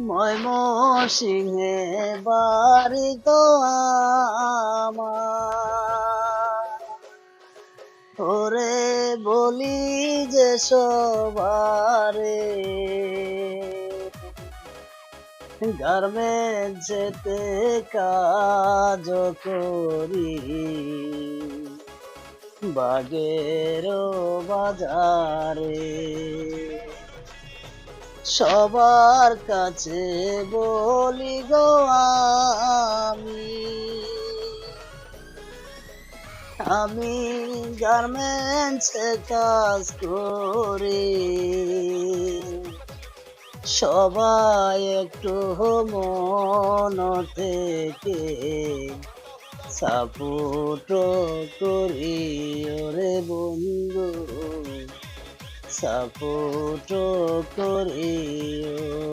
ময়মনসিংহে বাড়ি তো আমার, ওরে বলি যে সবারে, গার্মেন্টসেতে কাজ করি, বাগেরও বাজারে। সবার কাছে বলি গো আমি, আমি গার্মেন্টসে কাজ করি। সবাই একটু মন থেকে সাপোর্ট করি, ওরে বন্ধু সাপোর্ট করি।